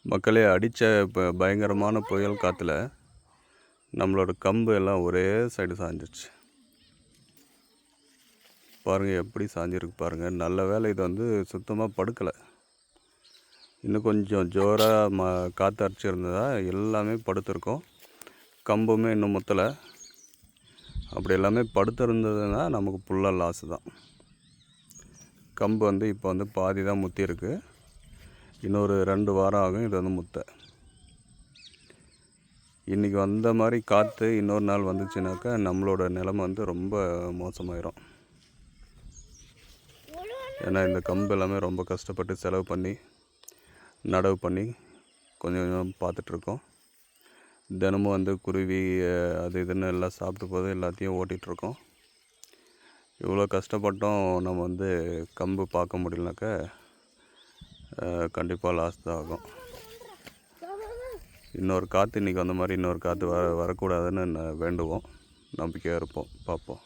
மக்களே, அடித்த பயங்கரமான புயல் காற்றுல நம்மளோட கம்பு எல்லாம் ஒரே சைடு சாஞ்சிருச்சு. பாருங்கள் எப்படி சாஞ்சிருக்கு பாருங்கள். நல்ல வேலை இது வந்து சுத்தமாக படுக்கலை. இன்னும் கொஞ்சம் ஜோராக காற்று அடிச்சிருந்ததா எல்லாமே படுத்திருக்கோம். கம்புமே இன்னும் முத்தலை. அப்படி எல்லாமே படுத்திருந்ததுன்னா நமக்கு ஃபுல்லாக லாஸு தான். கம்பு வந்து இப்போ வந்து பாதி தான் முத்திருக்கு. இன்னொரு 2 வாரம் ஆகும் இது வந்து முத்த. இன்றைக்கி வந்த மாதிரி காற்று இன்னொரு நாள் வந்துச்சுனாக்கா நம்மளோட நிலைமை வந்து ரொம்ப மோசமாயிரும். ஏன்னா இந்த கம்பு எல்லாமே ரொம்ப கஷ்டப்பட்டு செலவு பண்ணி நடவு பண்ணி கொஞ்சம் கொஞ்சம் பார்த்துட்ருக்கோம். தினமும் வந்து குருவி அது இதுன்னு எல்லாம் சாப்பிட்டு போது எல்லாத்தையும் ஓட்டிகிட்ருக்கோம். இவ்வளோ கஷ்டப்பட்டோம் நம்ம வந்து கம்பு பார்க்க முடியலனாக்கா கண்டிப்பாக லாஸ் தான் ஆகும். இன்னொரு காற்று இன்றைக்கி வந்த மாதிரி இன்னொரு காற்று வரக்கூடாதுன்னு வேண்டுவோம். நம்பிக்கையாக இருப்போம். பார்ப்போம்.